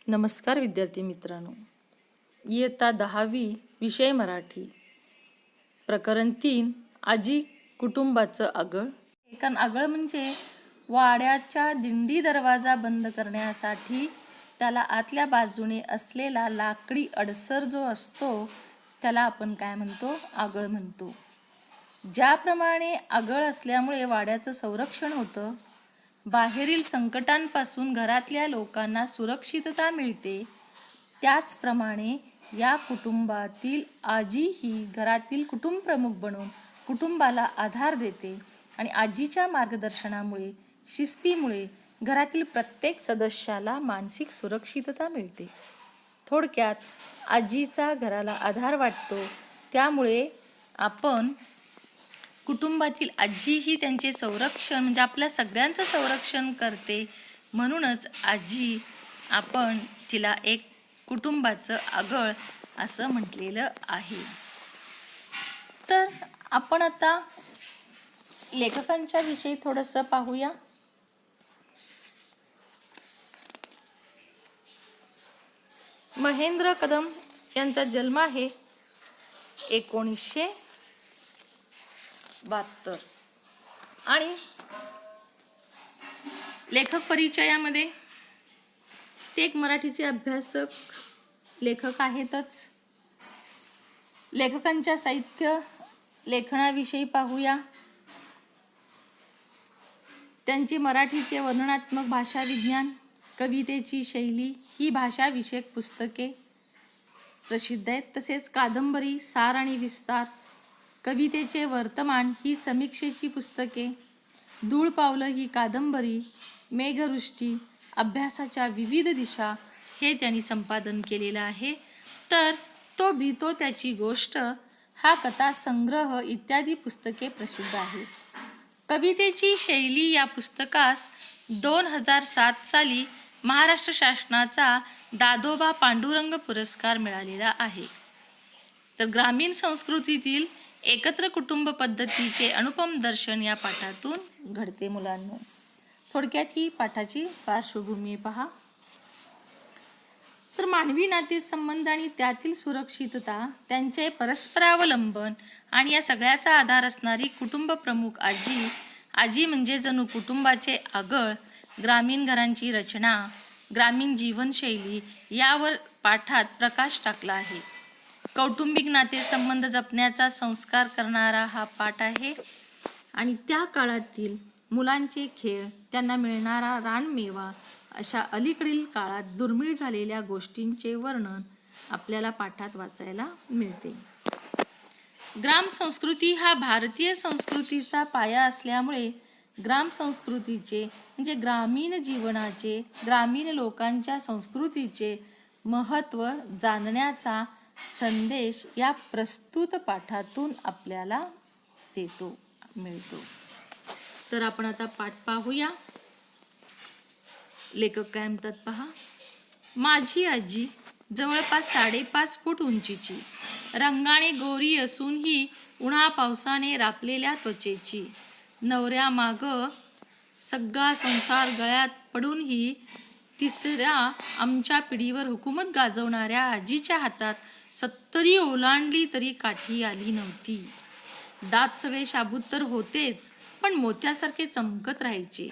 नमस्कार विद्यार्थी मित्रांनो, इयत्ता 10वी विषय मराठी प्रकरण 3 आजी कुटुंबाचं आगळ. आगळ म्हणजे वाड्याच्या दिंडी दरवाजा बंद करण्यासाठी त्याला आतल्या बाजूने असलेला लाकडी अडसर जो असतो त्याला आपण काय म्हणतो? आगळ म्हणतो. ज्याप्रमाणे आगळ असल्यामुळे वाड्याचं संरक्षण होतं, बाहेरील संकटांपासून घरातल्या लोकांना सुरक्षितता मिळते, त्याचप्रमाणे या कुटुंबातील आजी ही घरातील कुटुंब प्रमुख बनून कुटुंबाला आधार देते आणि आजीच्या मार्गदर्शनामुळे, शिस्तीमुळे घरातील प्रत्येक सदस्याला मानसिक सुरक्षितता मिळते. थोडक्यात आजीचा घराला आधार वाटतो, त्यामुळे आपण कुटुंबातील आजी ही त्यांचे संरक्षण म्हणजे आपल्या सगळ्यांचं संरक्षण करते. म्हणूनच आजी आपण तिला एक कुटुंबाचं आगळ असं म्हटलेलं आहे. तर आपण आता लेखकांच्या विषयी थोडंसं पाहूया. महेंद्र कदम यांचा जन्म आहे 1972 आणि लेखक परिचयामध्ये ते एक मराठीचे अभ्यासक लेखक आहेतच. लेखकांच्या साहित्य लेखनाविषयी पाहूया. त्यांची मराठीचे वर्णनात्मक भाषा विज्ञान, कवितेची शैली ही भाषाविषयक पुस्तके प्रसिद्ध आहेत. तसेच कादंबरी, सार आणि विस्तार, कवितेचे वर्तमान ही समीक्षेची पुस्तके, धूळ पावलं ही कादंबरी, मेघवृष्टी, अभ्यासाच्या विविध दिशा हे त्यांनी संपादन केलेलं आहे. तर तो भीतो त्याची गोष्ट हा कथासंग्रह इत्यादी पुस्तके प्रसिद्ध आहेत. कवितेची शैली या पुस्तकास 2007 साली महाराष्ट्र शासनाचा दादोबा पांडुरंग पुरस्कार मिळालेला आहे. तर ग्रामीण संस्कृतीतील एकत्र कुटुंब पद्धतीचे अनुपम दर्शन या पाठातून घडते. मुलांनो, थोडक्यात ही पाठाची पार्श्वभूमी पहा. तर मानवी नातेसंबंध आणि त्यातील सुरक्षितता, त्यांचे परस्परावलंबन आणि या सगळ्याचा आधार असणारी कुटुंब प्रमुख आजी. आजी म्हणजे जणू कुटुंबाचे आगळ. ग्रामीण घरांची रचना, ग्रामीण जीवनशैली यावर पाठात प्रकाश टाकला आहे. कौटुंबिक नातेसंबंध जपण्याचा संस्कार करणारा हा पाठ आहे. आणि त्या काळातील मुलांचे खेळ, त्यांना मिळणारा रानमेवा अशा अलीकडील काळात दुर्मिळ झालेल्या गोष्टींचे वर्णन आपल्याला पाठात वाचायला मिळते. ग्राम संस्कृती हा भारतीय संस्कृतीचा पाया असल्यामुळे ग्राम संस्कृतीचे म्हणजे ग्रामीण जीवनाचे, ग्रामीण लोकांच्या संस्कृतीचे महत्त्व जाणण्याचा संदेश या प्रस्तुत पाठातून आपल्याला मिळतो. तर आपण आता पाठ पाहूया. लेखक काय म्हणतात पहा. माझी आजी जवळपास 5.5 फूट उंचीची, रंगाने गोरी असूनही उन्हा पावसाने रापलेल्या त्वचेची, नवऱ्यामागं सगळा संसार गळ्यात पडूनही तिसऱ्या आमच्या पिढीवर हुकूमत गाजवणाऱ्या आजीच्या हातात 70 ओलांडली तरी काठी आली नव्हती. दात सगळे शाबूत तर होतेच, पण मोत्यासारखे चमकत राहायचे.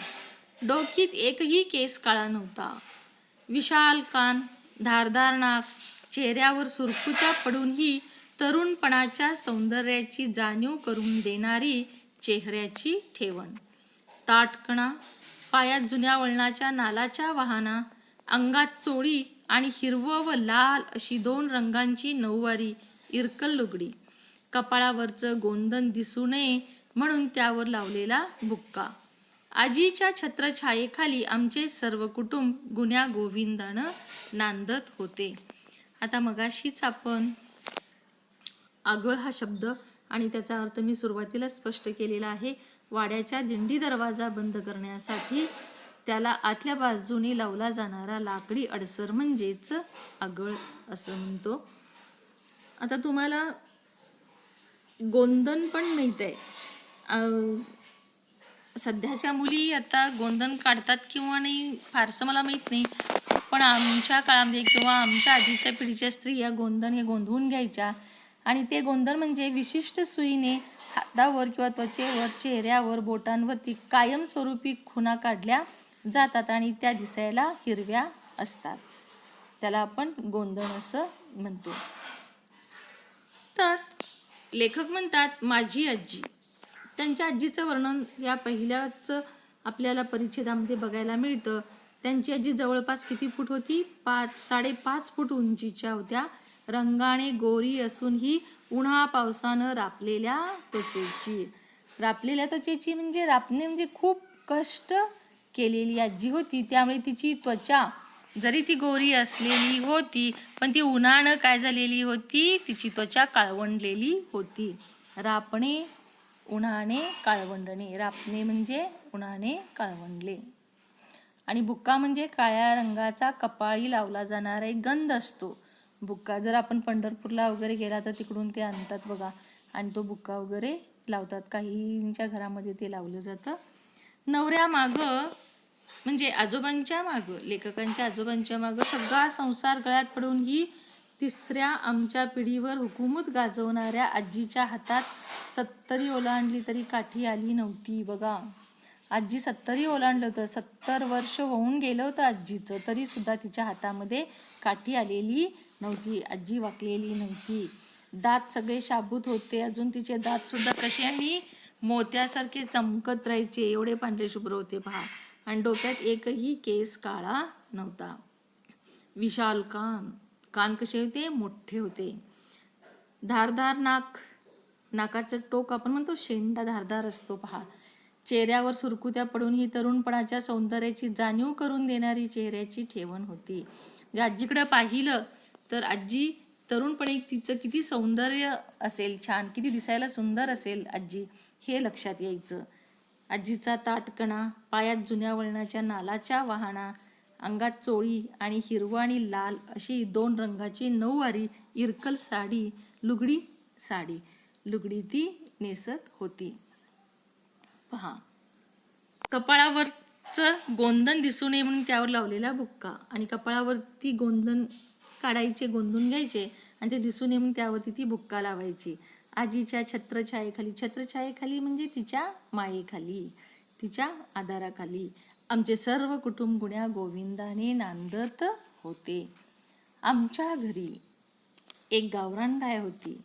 डोकीत एकही केस काळा नव्हता. विशाल कान, धारदार नाक, चेहऱ्यावर सुरकुत्या पडूनही तरुणपणाच्या सौंदर्याची जाणीव करून देणारी चेहऱ्याची ठेवण, ताठकणा, पायात जुन्या वळणाच्या नालाच्या वाहना, अंगात चोळी आणि हिरवं व लाल अशी 2 रंगांची नऊवारी इरकल लुगडी, कपाळावरचं गोंधन दिसू नये म्हणून त्यावर लावलेला बुक्का. आजीच्या छत्रछायेखाली आमचे सर्व कुटुंब गुण्या गोविंदानं नांदत होते. आता मगाशीच आपण आगळ हा शब्द आणि त्याचा अर्थ मी सुरुवातीला स्पष्ट केलेला आहे. वाड्याच्या दिंडी दरवाजा बंद करण्यासाठी त्याला आतल्या बाजूने लावला जाणारा लाकडी अडसर म्हणजेच आगळ असं म्हणतो. आता तुम्हाला गोंधन पण माहीत आहे. सध्याच्या मुली आता गोंधन काढतात किंवा नाही फारसं मला माहीत नाही, पण आमच्या काळामध्ये किंवा आमच्या आधीच्या पिढीच्या स्त्रिया गोंधन हे गोंधवून घ्यायच्या आणि ते गोंधन म्हणजे विशिष्ट सुईने हातावर किंवा त्वचेवर, चेहऱ्यावर, बोटांवरती कायमस्वरूपी खुणा काढल्या जातात आणि त्या दिसायला हिरव्या असतात. त्याला आपण गोंधन असं म्हणतो. तर लेखक म्हणतात माझी आजी. त्यांच्या आजीचं वर्णन या पहिल्याच आपल्याला परिच्छेदामध्ये बघायला मिळतं. त्यांची आजी जवळपास किती फूट होती? 5-5.5 फूट उंचीच्या होत्या. रंगाने गोरी असून ही उन्हा पावसानं रापलेल्या त्वचेची म्हणजे रापणे म्हणजे खूप कष्ट केलेली आजी होती. त्यामुळे तिची त्वचा जरी ती गोरी असलेली होती पण ती उन्हानं काय झालेली होती? तिची त्वचा काळवंडलेली होती. रापणे, उन्हाने काळवंडणे. रापणे म्हणजे उन्हाने काळवंडले. आणि बुक्का म्हणजे काळ्या रंगाचा कपाळी लावला जाणारा एक गंध असतो. बुक्का जर आपण पंढरपूरला वगैरे गेला तर तिकडून ते आणतात बघा आणि तो बुक्का वगैरे लावतात. काहींच्या घरामध्ये ते लावलं जातं. नवऱ्यामागं म्हणजे आजोबांच्या मागं, लेखकांच्या आजोबांच्या मागं सगळा संसार गळ्यात पडून ही तिसऱ्या आमच्या पिढीवर हुकूमत गाजवणाऱ्या आजीच्या हातात 70 ओलांडली तरी काठी आली नव्हती. बघा, आजी 70 ओलांडलं होतं. 70 वर्ष होऊन गेलं होतं आजीचं, तरी सुद्धा तिच्या हातामध्ये काठी आलेली नव्हती. आजी वाकलेली नव्हती. दात सगळे शाबूत होते. अजून तिचे दात सुद्धा कसे आणि मोत्यासारखे चमकत राहायचे, एवढे पांढरे शुभ्र होते पहा. आणि डोक्यात एकही केस काळा नव्हता. विशाल कान कसे होते? मोठे होते. धारदार नाक, नाकाचं टोक आपण म्हणतो शेंडा धारदार असतो पहा. चेहऱ्यावर सुरकुत्या पडून ही तरुणपणाच्या सौंदर्याची जाणीव करून देणारी चेहऱ्याची ठेवण होती. म्हणजे आजीकडे पाहिलं तर आजी तरुणपणे तिचं किती सौंदर्य असेल, छान, किती दिसायला सुंदर असेल आजी, हे लक्षात यायचं. आजीचा ताठकणा, पायात जुन्या वळणाच्या नालाच्या वहाणा, अंगात चोळी आणि हिरवा आणि लाल अशी 2 रंगाची 9वारी इरकल साडी, लुगडी ती नेसत होती. पहा, कपाळावरचं गोंधन दिसू नये म्हणून त्यावर लावलेला बुक्का आणि कपाळावरती गोंधन काढायचे, गोंधून घ्यायचे आणि ते दिसू नये म्हणून त्यावरती ती बुक्का लावायची. आजीच्या छत्रछायेखाली म्हणजे तिच्या मायेखाली, तिच्या आधाराखाली आमचे सर्व कुटुंब गुण्या गोविंदाने नांदत होते. आमच्या घरी एक गावरान गाय होती.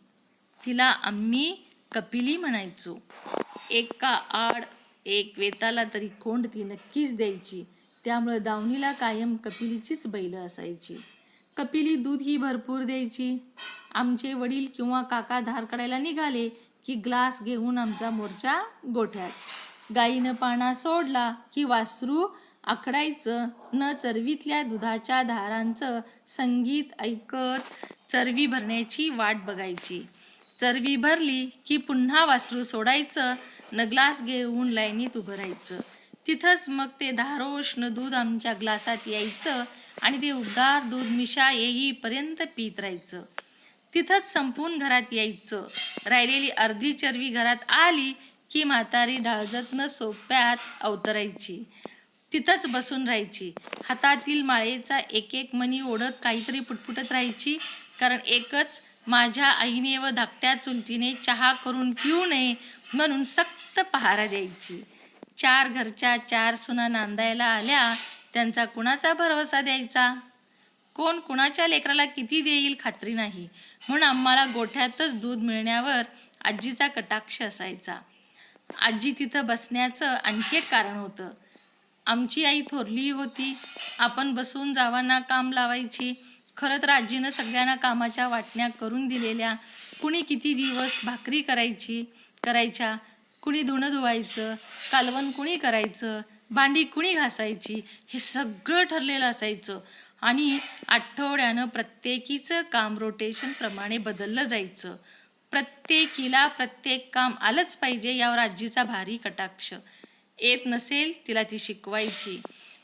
तिला आम्ही कपिली म्हणायचो. एका आड एक वेताला तरी खोंड ती नक्कीच द्यायची. त्यामुळे दावणीला कायम कपिलीचीच बैल असायची. कपिली दूध ही भरपूर द्यायची. आमचे वडील किंवा काका धार काढायला निघाले की ग्लास घेऊन आमचा मोर्चा गोठ्यात. गाईनं पाणा सोडला की वासरू आखडायचं. न चरवीतल्या दुधाच्या धारांचं संगीत ऐकत चरवी भरण्याची वाट बघायची. चरवी भरली की पुन्हा वासरू सोडायचं, न ग्लास घेऊन लाईनीत उभं राहायचं. तिथंच मग ते धारोष्ण दूध आमच्या ग्लासात यायचं आणि ते उबदार दूध मिशा येईपर्यंत पीत राहायचं. तिथंच संपून घरात यायचं. राहिलेली अर्धी चरवी घरात आली की म्हातारी डाळजतनं सोप्यात अवतरायची. तिथंच बसून राहायची. हातातील माळेचा एक मणी ओढत काहीतरी पुटपुटत राहायची. कारण एकच माझ्या आईने व धाकट्या चुलतीने चहा करून पिऊ नये म्हणून सक्त पहारा द्यायची. 4 घरच्या 4 सुना नांदायला आल्या, त्यांचा कुणाचा भरवसा द्यायचा? कोण कुणाच्या लेकराला किती देईल खात्री नाही. म्हणून आम्हाला गोठ्यातच दूध मिळण्यावर आजीचा कटाक्ष असायचा. आजी तिथं बसण्याचं आणखी एक कारण होतं. आमची आई थोरली होती. आपण बसून जावांना काम लावायची. खरं तर आजीनं सगळ्यांना कामाच्या वाटण्या करून दिलेल्या. कुणी किती दिवस भाकरी करायच्या, कुणी धुणं धुवायचं, कालवण कुणी करायचं, भांडी कुणी घासायची, हे सगळं ठरलेलं असायचं. आणि आठवड्यानं प्रत्येकीचं काम रोटेशनप्रमाणे बदललं जायचं. प्रत्येकीला प्रत्येक काम आलंच पाहिजे यावर आजीचा भारी कटाक्ष. येत नसेल तिला ती शिकवायची.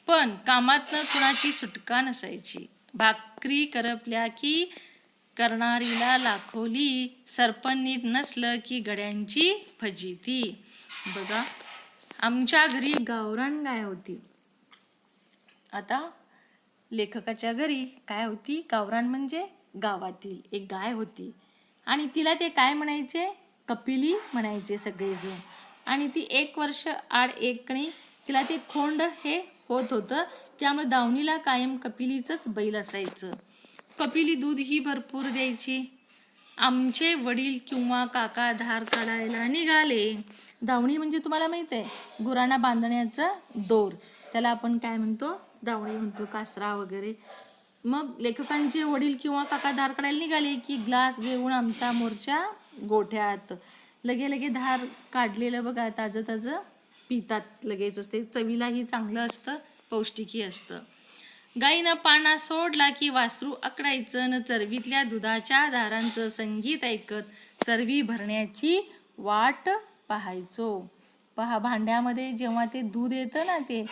पण कामातनं कुणाची सुटका नसायची. भाकरी करपल्या की करणारीला लाखोली, सरपण नीट नसलं की गड्यांची फजिती. बघा, आमच्या घरी गावरान गाय होती. आता लेखकाच्या घरी काय होती? गावरान म्हणजे गावातील एक गाय होती आणि तिला ते काय म्हणायचे? कपिली म्हणायचे सगळेजण. आणि ती 1 वर्ष आड एकणी तिला ते खोंड हे होत होतं, त्यामुळे दावणीला कायम कपिलीचंच बैल असायचं. कपिली दूधही भरपूर द्यायची. आमचे वडील किंवा काका धार काढायला निघाले. दावणी म्हणजे तुम्हाला माहित आहे, गुरांना बांधण्याचा दोर, त्याला आपण काय म्हणतो? दावणी म्हणतो, कासरा वगैरे. मग लेखकांचे वडील किंवा काका धार काढायला निघाले की ग्लास घेऊन आमचा मोर्चा गोठ्यात. लगे लगे धार काढलेलं बघा ताजं ताजं पितात लगेचच. ते चवीलाही चांगलं असतं, पौष्टिकही असतं. गाईनं पाना सोडला की वासरू आकडायचं न चरवीतल्या दुधाच्या धारांचं संगीत ऐकत चरवी भरण्याची वाट पाहायचो. पहा, भांड्यामध्ये जेव्हा ते दूध येतं ना, ते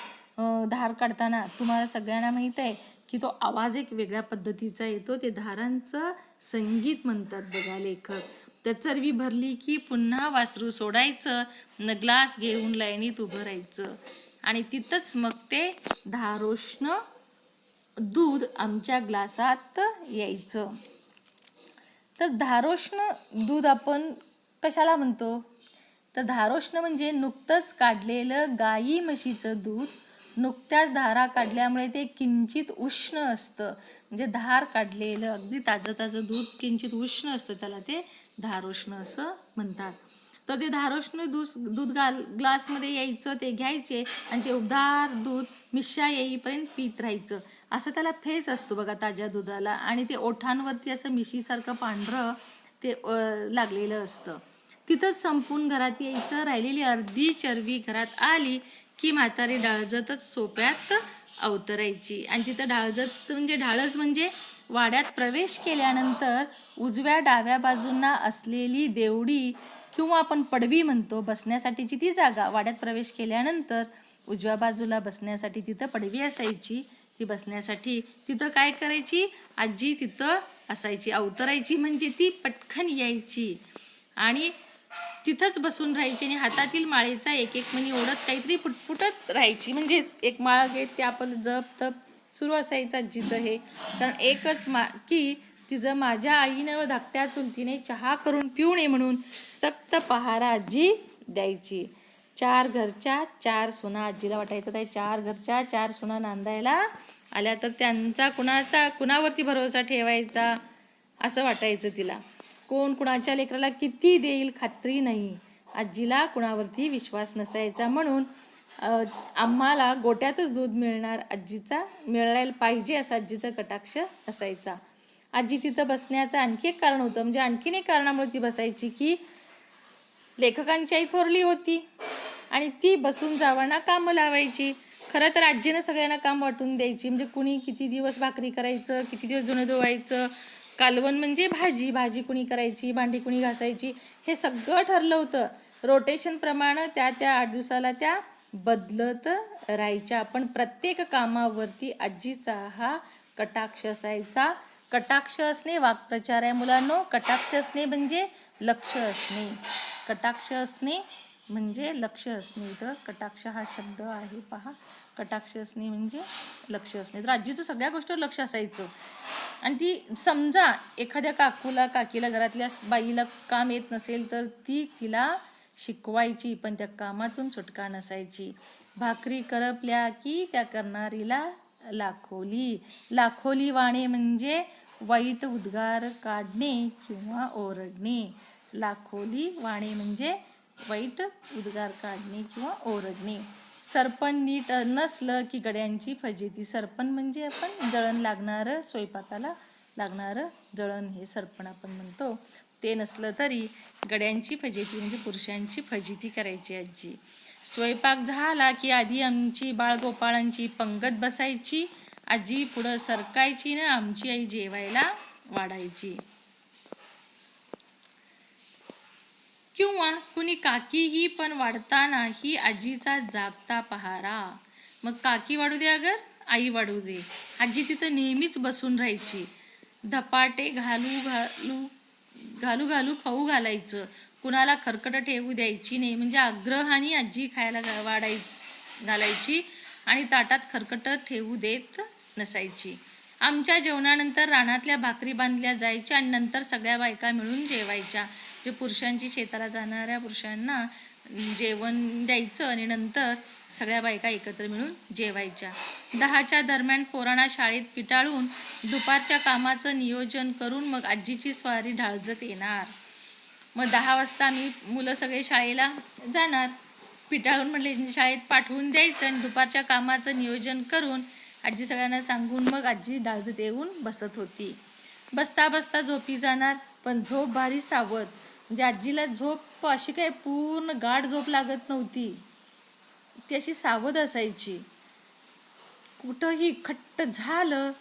धार काढताना तुम्हाला सगळ्यांना माहीत आहे की तो आवाज एक वेगळ्या पद्धतीचा येतो. ते धारांचं संगीत म्हणतात बघा लेखक. तर चरवी भरली की पुन्हा वासरू सोडायचं न ग्लास घेऊन लाईनीत उभं राहायचं आणि तिथंच मग ते धारोष्ण दूध आमच्या ग्लासात यायचं. तर धारोष्ण दूध आपण कशाला म्हणतो? तर धारोष्ण म्हणजे नुकतंच काढलेलं गाई म्हशीचं दूध. नुकत्याच धारा काढल्यामुळे ते किंचित उष्ण असतं. म्हणजे धार काढलेलं अगदी ताजं ताजं दूध किंचित उष्ण असतं, त्याला ते धारोष्ण असं म्हणतात. तर ते धारोष्ण दूध ग्लासमध्ये यायचं, ते घ्यायचे आणि ते उबदार दूध मिश्या येईपर्यंत पीत राहायचं. असं त्याला फेस असतो बघा ताज्या दुधाला. आणि ते ओठांवरती असं मिशीसारखं पांढरं ते लागलेलं असतं. तिथंच संपून घरात यायचं. राहिलेली अर्धी चरवी घरात आली की म्हातारी डाळजतच सोप्यात अवतरायची. आणि तिथं ढाळस म्हणजे वाड्यात प्रवेश केल्यानंतर उजव्या डाव्या बाजूंना असलेली देवडी किंवा आपण पडवी म्हणतो, बसण्यासाठीची ती जागा. वाड्यात प्रवेश केल्यानंतर उजव्या बाजूला बसण्यासाठी तिथं पडवी असायची. ती बसण्यासाठी तिथं काय करायची? आजी तिथं असायची. अवतरायची म्हणजे ती पटकन यायची आणि तिथंच बसून राहायची आणि हातातील माळेचा एक एक मणी ओढत काहीतरी पुटपुटत राहायची. म्हणजेच एक माळ घेत ते आपण जप तप सुरू असायचं आजीचं हे. कारण एकच की तिचं माझ्या आईनं व धाकट्या चुलतीने चहा करून पिऊ नये म्हणून सक्त पहारा आजी द्यायची. 4 घरच्या 4 सुना आजीला वाटायचं. त्या 4 घरच्या 4 सुना नांदायला आल्या तर त्यांचा कुणावरती भरोसा ठेवायचा असं वाटायचं तिला. कोण कुणाच्या लेकराला किती देईल खात्री नाही. आजीला कुणावरती विश्वास नसायचा. म्हणून आम्हाला गोट्यातच दूध मिळायला पाहिजे असा आजीचा कटाक्ष असायचा. आजी तिथं बसण्याचं आणखी एक कारण होतं. म्हणजे आणखीन एक कारणामुळे ती बसायची की लेखकांची आई थोरली होती आणि ती बसून जावांना कामं लावायची. खरं तर आजीनं सगळ्यांना काम वाटून द्यायची. म्हणजे कुणी किती दिवस भाकरी करायचं, किती दिवस धुणं धुवायचं, कालवण म्हणजे भाजी कुणी करायची, भांडी कुणी घासायची, हे सगळं ठरलं होतं. रोटेशनप्रमाणे त्या 8 दिवसाला त्या बदलत राहायच्या. पण प्रत्येक कामावरती आजीचा हा कटाक्ष असायचा. कटाक्ष असणे वाक्प्रचार आहे मुलांनो. कटाक्ष असणे म्हणजे लक्ष असणे. कटाक्ष असणे म्हणजे लक्ष असणे. तर कटाक्ष हा शब्द आहे पहा. कटाक्ष असणे म्हणजे लक्ष असणे. तर आजीचं सगळ्या गोष्टीवर लक्ष असायचं. आणि ती समजा एखाद्या काकीला घरातल्या बाईला काम येत नसेल तर ती तिला शिकवायची, पण त्या कामातून सुटका नसायची. भाकरी करपल्या की त्या करणारीला लाखोली वाणे म्हणजे वाईट उद्गार काढणे किंवा ओरडणे. लाखोली वाणे म्हणजे वाईट उद्गार काढणे किंवा ओरडणे. सरपण नीट नसलं की गड्यांची फजिती. सरपण म्हणजे आपण जळण लागणारं, स्वयंपाकाला लागणारं जळण, हे सरपण आपण म्हणतो. ते नसलं तरी गड्यांची फजिती म्हणजे पुरुषांची फजिती करायची आजी. स्वयंपाक झाला की आधी आमची बाळगोपाळांची पंगत बसायची. आजी पुढं सरकायची ना आमची आई जेवायला वाढायची. किंवा कुणी काकीही पण वाढताना ही आजीचा जागता पहारा. मग काकी वाढू दे अगर आई वाढू दे, आजी तिथं नेहमीच बसून राहायची. धपाटे घालू खाऊ घालायचं. कुणाला खरकट ठेवू द्यायची नाही. म्हणजे आग्रहाने आजी खायला घालायची आणि ताटात खरकट ठेवू देत नसायची. आमच्या जेवणानंतर रानातल्या भाकरी बांधल्या जायच्या आणि नंतर सगळ्या बायका मिळून जेवायच्या. जे पुरुषांची शेताला जाणाऱ्या पुरुषांना जेवण द्यायचं आणि नंतर सगळ्या बायका एकत्र मिळून जेवायच्या. 10च्या दरम्यान पोरांना शाळेत पिटाळून दुपारच्या कामाचं नियोजन करून मग आजीची स्वारी ढाळजत येणार. मग 10 वाजता आम्ही मुलं सगळे शाळेला जाणार. पिटाळून म्हटले शाळेत पाठवून द्यायचं आणि दुपारच्या कामाचं नियोजन करून आजी सगळ्यांना सांगून मग आजी ढाळजत येऊन बसत होती. बसता बसता झोपी जाणार, पण झोप भारी सावध. म्हणजे आजीला झोप अशी काय पूर्ण गाढ झोप लागत नव्हती, ती अशी सावध असायची. कुठंही खट्ट झालं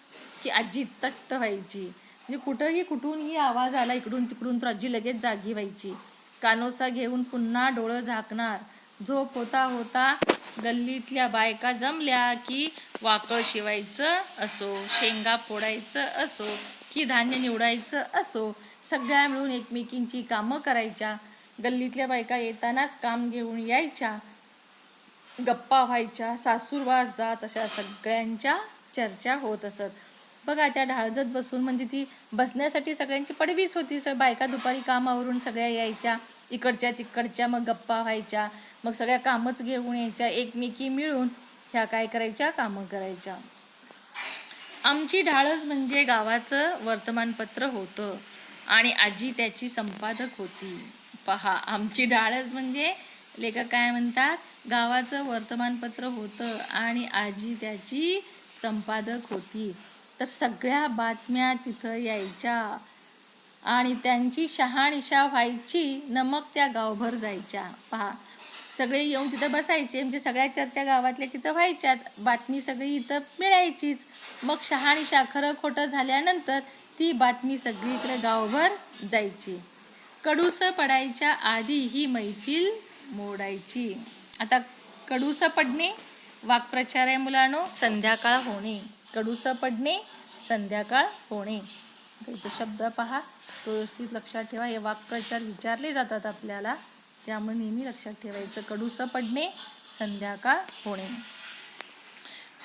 की आजी तट्ट व्हायची. म्हणजे कुठंही कुठूनही आवाज आला इकडून तिकडून तर आजी लगेच जागी व्हायची. कानोसा घेऊन पुन्हा डोळं झाकणार. झोप होता होता गल्लीतल्या बायका जमल्या की वाकळ शिवायचं असो, शेंगा फोडायचं असो की धान्य निवडायचं असो, सगळ्या मिळून एकमेकींची कामं करायच्या. गल्लीतल्या बायका येतानाच काम घेऊन यायच्या, गप्पा व्हायच्या, सासूरवास जात अशा सगळ्यांच्या चर्चा होत असत. बघा त्या ढाळजत बसून म्हणजे ती बसण्यासाठी सगळ्यांची पडवीच होती. बायका दुपारी कामावरून सगळ्या यायच्या, इकडच्या तिकडच्या, मग गप्पा व्हायच्या, मग सगळ्या कामच घेऊन यायच्या. एकमेकी मिळून ह्या काय करायच्या, कामं करायच्या. आमची ढाळच म्हणजे गावाचं वर्तमानपत्र होतं आणि आजी त्याची संपादक होती. पहा, आमची ढाळच म्हणजे लेखक काय म्हणतात, गावाचं वर्तमानपत्र होतं आणि आजी त्याची संपादक होती. तर सगळ्या बातम्या तिथं यायच्या आणि त्यांची शहानिशा व्हायची न मग त्या गावभर जायच्या. पहा, सगळे येऊन तिथं बसायचे, म्हणजे सगळ्या चर्चा गावातल्या तिथं व्हायच्याच, बातमी सगळी इथं मिळायचीच. मग शहानिशा खरं खोटं झाल्यानंतर ती बातमी सगळीकडे गावभर जायची. कडूसं पडायच्या आधी ही मैफिल मोडायची. आता कडूसं पडणे वाक्प्रचार आहे मुलांनो, संध्याकाळ होणे. कडूसं पडणे, संध्याकाळ होणे. इथं शब्द पहा, व्यवस्थित लक्षात ठेवा. हे वाक्प्रचार विचारले जातात आपल्याला, त्यामुळे नेहमी लक्षात ठेवायचं. कडूसं पडणे, संध्याकाळ होणे.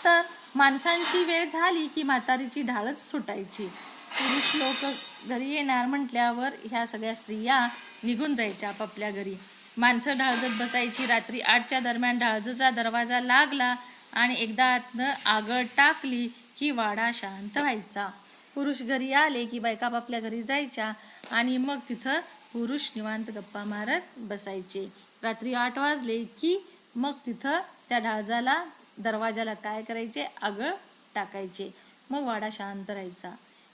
तर माणसांची वेळ झाली की म्हातारीची ढाळच सुटायची. पुरुष लोक घरी येणार म्हटल्यावर ह्या सगळ्या स्त्रिया निघून जायच्या आपापल्या घरी. माणसं ढाळजत बसायची. रात्री 8च्या दरम्यान ढाळजचा दरवाजा लागला आणि एकदा आतनं आगळ टाकली की वाडा शांत व्हायचा. पुरुष घरी आले की बायका आपापल्या घरी जायच्या आणि मग तिथं पुरुष निवांत गप्पा मारत बसायचे. रात्री 8 वाजले की मग तिथं त्या ढाळजाला दरवाजाला काय करायचे, आगळ टाकायचे. मग वाडा शांत राहायचा.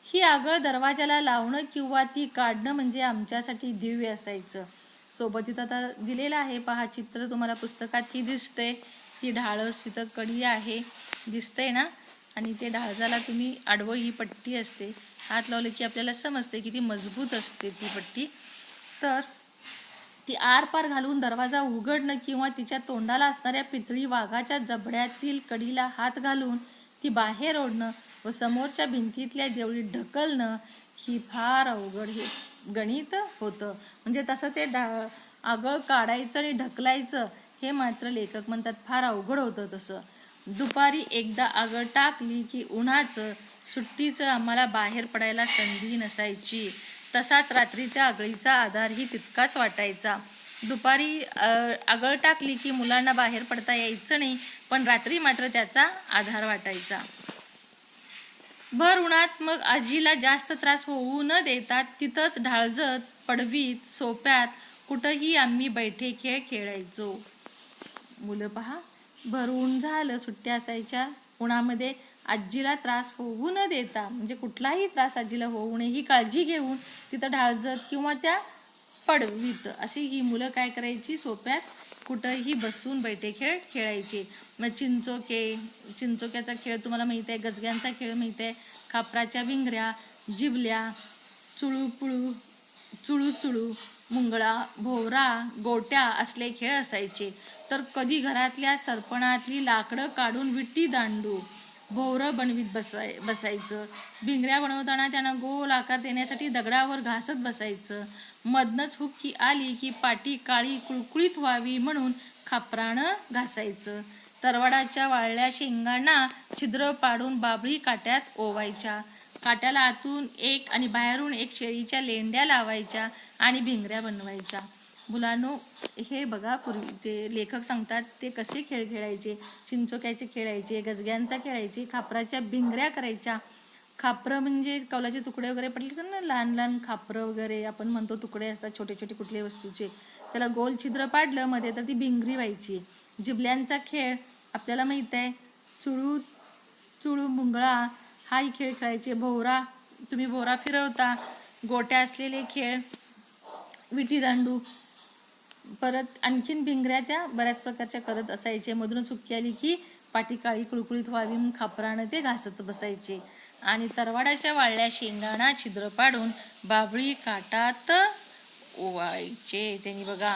ही आगळ दरवाजाला लावणं किंवा ती काढणं म्हणजे आमच्यासाठी दिव्य असायचं. सोबत इथं आता दिलेलं आहे पहा चित्र, तुम्हाला पुस्तकात ही दिसतंय. ती ढाळस इथं कडी आहे, दिसतंय ना. आणि ते ढाळजाला तुम्ही आडवं ही पट्टी असते, हात लावले की आपल्याला समजते किती मजबूत असते ती पट्टी. तर ती आरपार घालून दरवाजा उघडणं किंवा तिच्या तोंडाला असणाऱ्या पितळी वाघाच्या जबड्यातील कडीला हात घालून ती बाहेर ओढणं व समोरच्या भिंतीतल्या देवळीत ढकलणं ही फार अवघड हे गणित होतं. म्हणजे तसं ते आगळ काढायचं आणि ढकलायचं हे मात्र लेखक म्हणतात फार अवघड होतं. तसं दुपारी एकदा आगळ टाकली की उन्हाचं सुट्टीचं आम्हाला बाहेर पडायला संधी नसायची. तसाच रात्री त्या आगळीचा आधारही तितकाच वाटायचा. दुपारी आगळ टाकली की मुलांना बाहेर पडता यायचं नाही, पण रात्री मात्र त्याचा आधार वाटायचा. भर उन्हात मग आजीला जास्त त्रास होऊ न देता तिथंच ढाळजत, पडवीत, सोप्यात कुठंही आम्ही बैठे खेळ खेळायचो. मुलं पहा, भर ऊन झालं, सुट्ट्या असायच्या, उन्हामध्ये आजीला त्रास होऊ न देता म्हणजे कुठलाही त्रास आजीला होऊ नये ही काळजी घेऊन तिथं ढाळजत किंवा त्या पडवीत अशी ही मुलं काय करायची, सोप्यात कुठंही बसून बैठे खेळ खेळायचे. मग चिंचोक्याचा खेळ तुम्हाला माहीत आहे, गजग्यांचा खेळ माहीत आहे, खापराच्या भिंगऱ्या, जिबल्या, चुळू, मुंगळा, भोवरा, गोट्या असले खेळ असायचे. तर कधी घरातल्या सरपणातली लाकडं काढून विटी दांडू भोवरं बनवीत बसायचं. भिंगऱ्या बनवताना त्यांना गोल आकार देण्यासाठी दगडावर घासत बसायचं. मधनच हुक्की आली की पाटी काळी कुळकुळीत व्हावी म्हणून खापरानं घासायचं. तरवाडाच्या वाळल्या शेंगांना छिद्र पाडून बाभळी काट्यात ओवायच्या. काट्याला आतून एक आणि बाहेरून एक शेळीच्या लेंड्या लावायच्या आणि भिंगऱ्या बनवायच्या. मुलांनो, हे बघा पूर्वी ते लेखक सांगतात ते कसे खेळ खेळायचे. चिंचोक्याचे खेळायचे, गजग्यांचा खेळायचे, खापराच्या भिंगऱ्या करायच्या. खापरं म्हणजे कौलाचे तुकडे वगैरे पडले असतात ना, लहान लहान खापरं वगैरे आपण म्हणतो, तुकडे असतात छोटे छोटे कुठल्याही वस्तूचे. त्याला गोल छिद्र पाडलं मध्ये तर ती भिंगरी व्हायची. जिबल्यांचा खेळ आपल्याला माहीत आहे. चुळू चुळू मुंगळा हाही खेळ खेळायचे. भोवरा, तुम्ही भोवरा फिरवता. गोट्या असलेले खेळ, विटी दांडू. परत आणखीन भिंगऱ्या त्या बऱ्याच प्रकारच्या करत असायचे. मधून चुकी आली की पाटी काळी कुळकुळीत व्हावी म्हणून खापरानं ते घासत बसायचे. आणि तरवाडाच्या वाळल्या शेंगांना छिद्र पाडून बाभळी काटात ओवायचे. त्यांनी बघा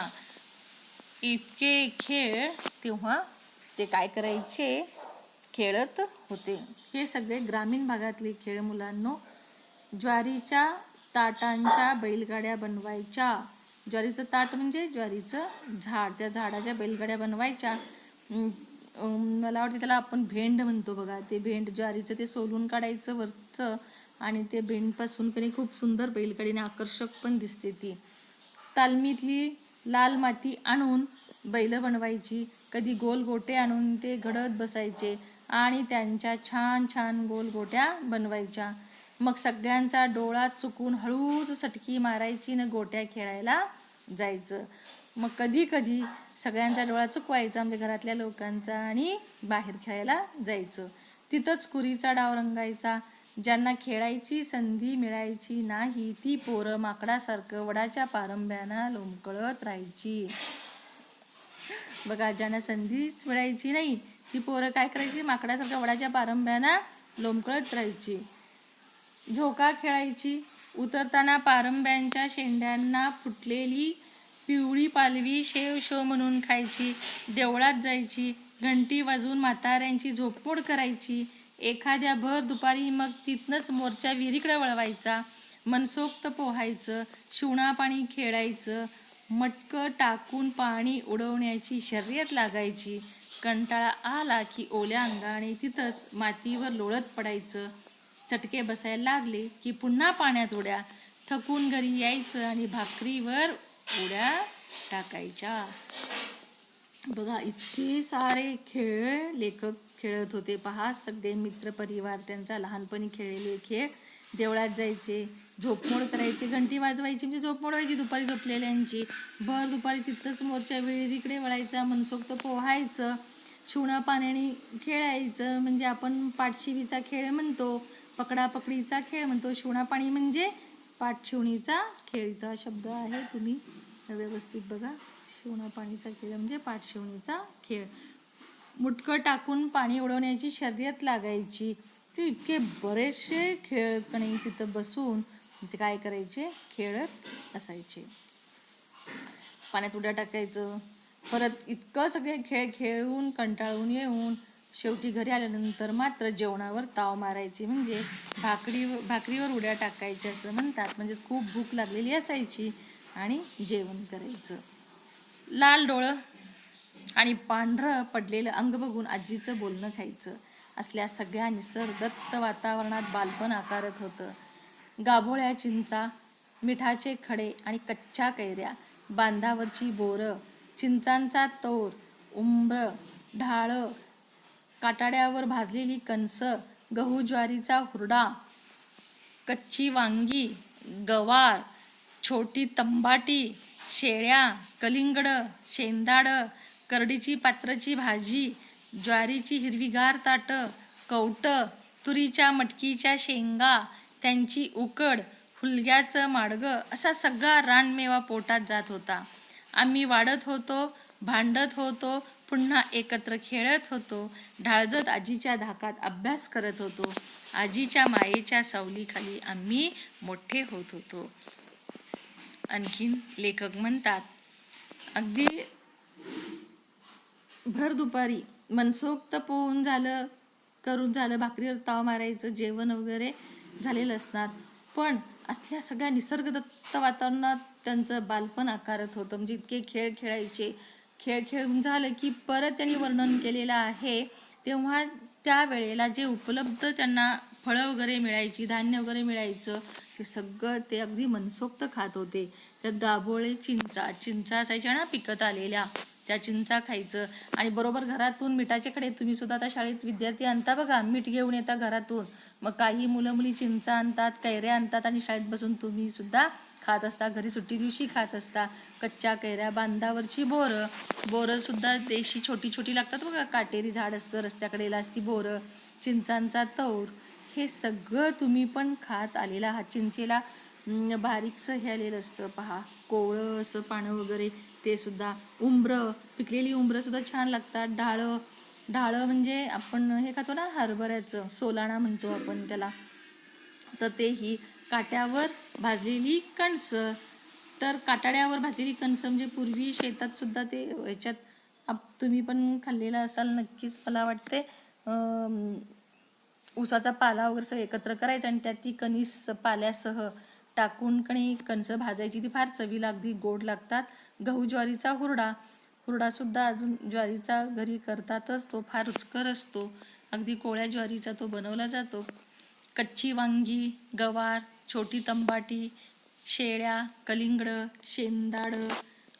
इतके खेळ तेव्हा ते काय करायचे, खेळत होते. हे सगळे ग्रामीण भागातले खेळ मुलांनो. ज्वारीच्या ताटांच्या बैलगाड्या बनवायच्या. ज्वारीचं ताट म्हणजे ज्वारीचं झाड, त्या झाडाच्या बैलगाड्या बनवायच्या. मला वाटतं त्याला आपण भेंड म्हणतो बघा. ते भेंड ज्वारीचं ते सोलून काढायचं वरचं आणि ते भेंडपासून कधी खूप सुंदर बैलगाडीने आकर्षक पण दिसते ती. तालमीतली लाल माती आणून बैल बनवायची. कधी गोल गोटे आणून ते घडत बसायचे आणि त्यांच्या छान छान गोल गोट्या बनवायच्या. मग सगळ्यांचा डोळा चुकून हळूच सटकी मारायची न गोट्या खेळायला जायचं. मग कधी कधी सगळ्यांचा डोळा चुकवायचा म्हणजे घरातल्या लोकांचा आणि बाहेर खेळायला जायचं. तिथंच कुरीचा डाव रंगायचा. ज्यांना खेळायची संधी मिळायची नाही ती पोरं माकडासारखं वडाच्या पारंब्याना लोंबकळत राहायची. बघा, ज्यांना संधीच मिळायची नाही ती पोरं काय करायची, माकडासारखं वडाच्या पारंब्याना लोंबकळत राहायची. झोका खेळायची. उतरताना पारंब्यांच्या शेंड्यांना फुटलेली पिवळी पालवी शेव शो म्हणून खायची. देवळात जायची. घंटी वाजवून म्हाताऱ्यांची झोपमोड करायची. एखाद्या भर दुपारी मग तिथनंच मोर्चा विहिरीकडे वळवायचा. मनसोक्त पोहायचं. शिवणा पाणी खेळायचं. मटकं टाकून पाणी उडवण्याची शर्यत लागायची. कंटाळा आला की ओल्या अंगाने तिथंच मातीवर लोळत पडायचं. चटके बसायला लागले की पुन्हा पाण्यात उड्या. थकून घरी यायचं आणि भाकरीवर उड्या टाकायच्या. बघा, इतके सारे खेळ लेखक खेळत होते. पहा, सगळे मित्रपरिवार त्यांचा लहानपणी खेळलेले खेळ. देवळात जायचे, झोपमोड करायचे, घंटी वाजवायची म्हणजे झोपमोड व्हायची दुपारी झोपलेल्यांची. भर दुपारी तिथंच मोर्चा विहिरीकडे वळायचा. मनसोक्त पोहायचं. शिवणा पाण्याने खेळायचं म्हणजे आपण पाठशिवीचा खेळ म्हणतो, पकडापकडीचा खेळ म्हणतो. शिवणा पाणी म्हणजे पाठशिवणीचा खेळ. इथं शब्द आहे, तुम्ही व्यवस्थित बघा. शिवणा पाणीचा खेळ म्हणजे पाठशिवणीचा खेळ. मुटकं टाकून पाणी उडवण्याची शर्यत लागायची. इतके बरेचसे खेळ कणी तिथं बसून ते काय करायचे, खेळत असायचे. पाण्यात उड्या टाकायचं. परत इतकं सगळे खेळ खेळून कंटाळून येऊन शेवटी घरी आल्यानंतर मात्र जेवणावर ताव मारायची म्हणजे भाकरीवर उड्या टाकायच्या असं म्हणतात. म्हणजे खूप भूक लागलेली असायची आणि जेवण करायचं. लाल डोळं आणि पांढरं पडलेलं अंग बघून आजीचं बोलणं खायचं. असल्या सगळ्या निसर्गदत्त वातावरणात बालपण आकारत होतं. गाभोळ्या चिंचा, मिठाचे खडे आणि कच्च्या कैऱ्या, बांधावरची बोरं, चिंचांचा तोर, उंबर, ढाळं, काटाड्यावर भाजलेली कणस, गहू ज्वारीचा हुरडा, कच्ची वांगी, गवार, छोटी तंबाटी, शेळ्या, कलिंगडं, शेंदाडं, करडीची पात्राची भाजी, ज्वारीची हिरवीगार ताटं, कवटं, तुरीच्या मटकीच्या शेंगा, त्यांची उकड, हुलग्याचं माडगं असा सगळा रानमेवा पोटात जात होता. आम्ही वाढत होतो, भांडत होतो, पुन्हा एकत्र खेळत होतो. ढाळजत आजीच्या धाकात अभ्यास करत होतो. आजीच्या मायेच्या सावलीखाली आम्ही मोठे होत होतो. आणखीन लेखक म्हणतात, अगदी भर दुपारी मनसोक्त पोहून झालं, करून झालं, भाकरीवर ताव मारायचं, जेवण वगैरे झालेलं असणार. पण असल्या सगळ्या निसर्गदत्त वातावरणात त्यांचं बालपण आकारत होतं. म्हणजे इतके खेळ खेळायचे. खेळ खेळून झालं की परत त्यांनी वर्णन केलेलं आहे. तेव्हा त्या वेळेला जे उपलब्ध त्यांना फळं वगैरे मिळायची, धान्य वगैरे मिळायचं, ते सगळं ते अगदी मनसोक्त खात होते. त्यात दाभोळे चिंचा असायच्या ना पिकत आलेल्या, त्या चिंचा खायचं. आणि बरोबर घरातून मिठाचे खडे, तुम्ही सुद्धा आता शाळेत विद्यार्थी आणता बघा, मीठ घेऊन येता घरातून. मग काही मुलं मुली चिंचा आणतात, कैऱ्या आणतात आणि शाळेत बसून तुम्ही सुद्धा खात असता. घरी सुट्टी दिवशी खात असता. कच्च्या कैऱ्या, बांधावरची बोरं सुद्धा देशी छोटी छोटी लागतात बघा, काटेरी झाड असतं रस्त्याकडेला असती बोरं, चिंचांचा तौर, हे सगळं तुम्ही पण खात आलेला आहात. चिंचेला बारीकसं हे आलेलं असतं पहा, कोवळं असं पानं वगैरे, ते सुद्धा. पिकलेली उंबरं सुद्धा छान लागतात. ढाळं म्हणजे आपण हे खातो ना हरभऱ्याचं, सोलाणा म्हणतो आपण त्याला, तर तेही. काट्यावर भाजलेली कणसं, तर काटाड्यावर भाजलेली कणसं म्हणजे पूर्वी शेतात सुद्धा ते ह्याच्यात तुम्ही पण खाल्लेलं असाल नक्कीच मला वाटते. ऊसाचा पाला वगैरे सगळं एकत्र करायचं आणि त्यात ती कणीस पाल्यासह टाकून कणसं भाजायची. ती फार चवीला अगदी गोड लागतात. गहू ज्वारीचा हुरडासुद्धा अजून ज्वारीचा घरी करतातच, तो फार रुचकर असतो. अगदी कोळ्या ज्वारीचा तो बनवला जातो. कच्ची वांगी, गवार, छोटी तंबाटी, शेळ्या, कलिंगडं, शेंदाडं,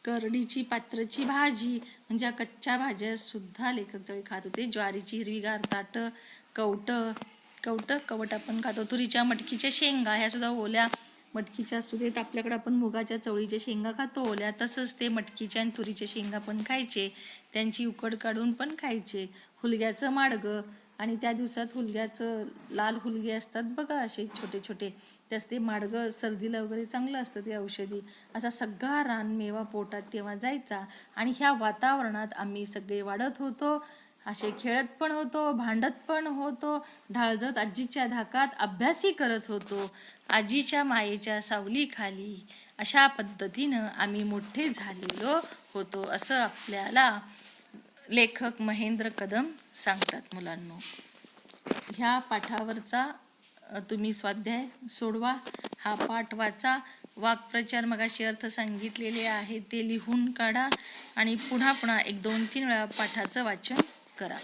करडीची पात्रची भाजी, म्हणजे कच्च्या भाज्या सुद्धा लेखक तळी खात होते. ज्वारीची हिरवीगार ताटं, कवट आपण खातो. तुरीच्या मटकीच्या शेंगा, ह्या सुद्धा ओल्या मटकीच्या असू देत. आपल्याकडे आपण मुगाच्या चवळीच्या शेंगा खातो ओल्या, तसंच ते मटकीच्या आणि तुरीच्या शेंगा पण खायचे. त्यांची उकड काढून पण खायचे. हुलग्याचं माडगं, आणि त्या दिवसात हुलग्याचं लाल हुलगे असतात बघा असे छोटे छोटे, त्यास ते माडगं सर्दीला वगैरे चांगलं असतं, ते औषधी. असा सगळा रानमेवा पोटात तेव्हा जायचा. आणि ह्या वातावरणात आम्ही सगळे वाढत होतो, असे खेळत पण होतो, भांडत पण होतो, ढाळजत आजीच्या धाकात अभ्यासही करत होतो. आजीच्या मायेच्या सावलीखाली अशा पद्धतीनं आम्ही मोठे झालेलो होतो, असं आपल्याला लेखक महेंद्र कदम सांगतात. मुलांनो, ह्या पाठावरचा तुम्ही स्वाध्याय सोडवा, हा पाठ वाचा, वाक्प्रचार मगाशी अर्थ सांगितलेले आहे ते लिहून काढा आणि पुन्हा 1-2-3 वेळा पाठाचं वाचन करा.